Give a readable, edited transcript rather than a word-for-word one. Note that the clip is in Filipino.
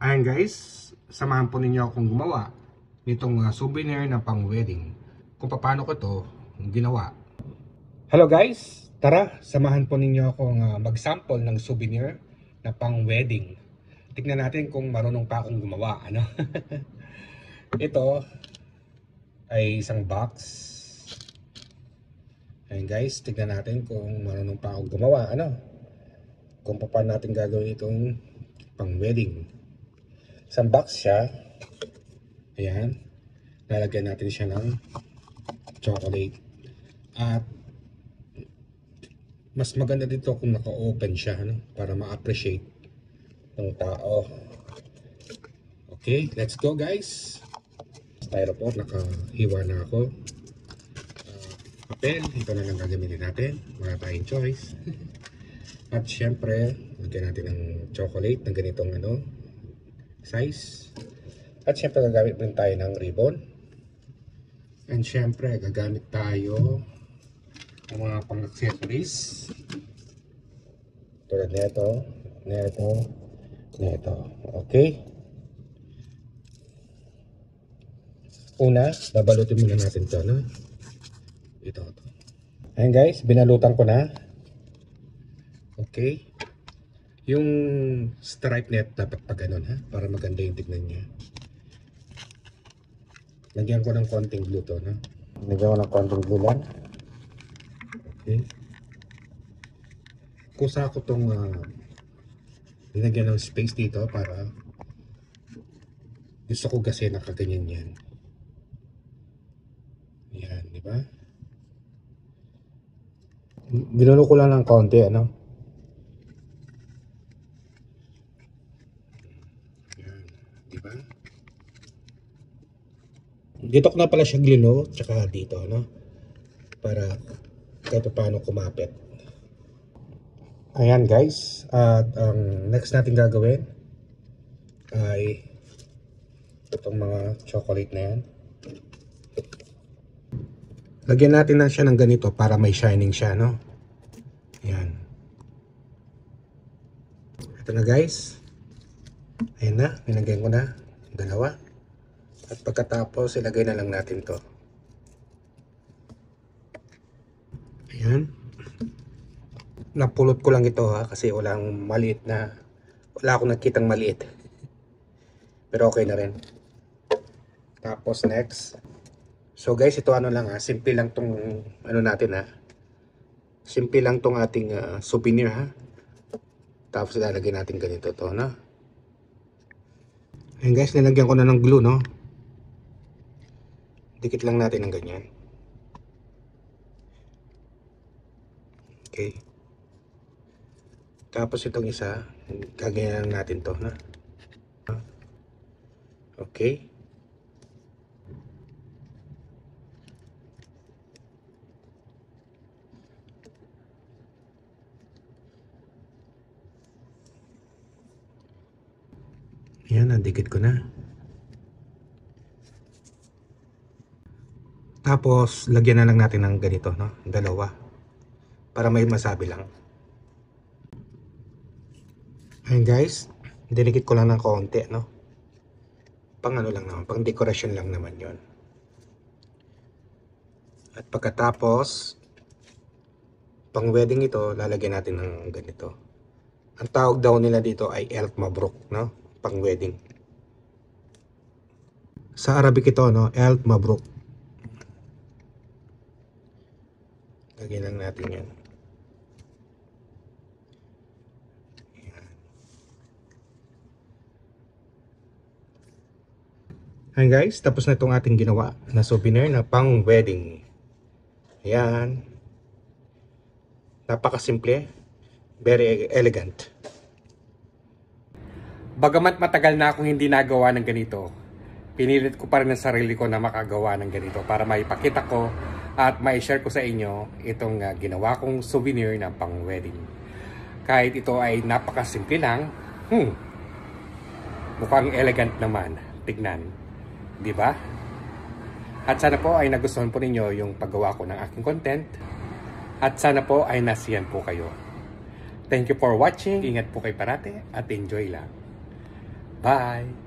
Ayan guys, samahan po ninyo akong gumawa nitong souvenir na pang wedding. Kung paano ko to ginawa. Hello guys, tara samahan po ninyo akong mag-sample ng souvenir na pang wedding. Tignan natin kung marunong pa akong gumawa, ano? Ito ay isang box. Ayan guys, tignan natin kung marunong pa akong gumawa, ano? Kung paano natin gagawin itong pang wedding. Isang box siya. Ayan. Lalagyan natin siya ng chocolate. At mas maganda dito kung naka-open siya, ano? Para ma-appreciate ng tao. Okay, let's go guys. Styrofoam, nakahiwa na ako. Papel, ito na lang gagamitin natin. Wala tayong choice. At syempre, lagyan natin ng chocolate na ganitong size. At syempre gagamit din tayo ng ribbon. And syempre gagamit tayo ng mga pang-accessories. Tulad nito, nito. Okay. Una, babalutin muna natin ito, no? Ito. Ayan guys, binalutan ko na. Okay. Yung stripe net dapat pa ganun, ha? Para maganda yung tignan niya. Lagyan ko ng konting glue to, no? Lagyan ko ng konting glue lang. Okay. Kusa ko tong linagyan ng space dito para gusto ko kasi nakaganyan yan. Yan, di ba? Ginulo ko lang ng konti, ano? Dito ko na pala siya glino, tsaka dito, no? Para kahit paano kumapit. Ayan guys, at ang next natin gagawin ay itong mga chocolate na yan. Lagyan natin na siya ng ganito para may shining siya, no? Ayan. Ito na guys. Ayan na, nilagyan ko na dalawa. At pagkatapos, ilagay na lang natin to. Ayan. Napulot ko lang ito, ha, kasi wala akong nakitang maliit. Pero okay na rin. Tapos next. So guys, ito lang, ha, simple lang tong natin, ha. Simple lang tong ating souvenir, ha. Tapos ilalagay natin ganito to, no? Ayan guys, nilagyan ko na ng glue, no? Dikit lang natin ng ganyan. Okay. Tapos itong isa, gaganyan lang natin to, na. Okay. Ayan, nadikit ko na. Tapos, lagyan na lang natin ng ganito, no? Dalawa. Para may masabi lang. Ayan guys, dinikit ko lang ng konti, no? Pang lang naman, pang dekorasyon lang naman yon. At pagkatapos, pang wedding ito, lalagyan natin ng ganito. Ang tawag daw nila dito ay Elf Mabruk, no? Pang wedding. Sa Arabic ito, no? Elf Mabruk. Lagyan lang natin yan. Ayan guys, tapos na itong ating ginawa na souvenir na pang wedding. Ayan. Napakasimple. Very elegant. Bagamat matagal na akong hindi nagawa ng ganito, pinilit ko pa rin ang sarili ko na makagawa ng ganito para maipakita ko at ma-share ko sa inyo itong ginawa kong souvenir na pang wedding. Kahit ito ay napakasimple lang, mukhang elegant naman tignan, di ba? At sana po ay nagustuhan po ninyo yung paggawa ko ng aking content at sana po ay nasiyan po kayo. Thank you for watching. Ingat po kayo parate at enjoy lang. Bye!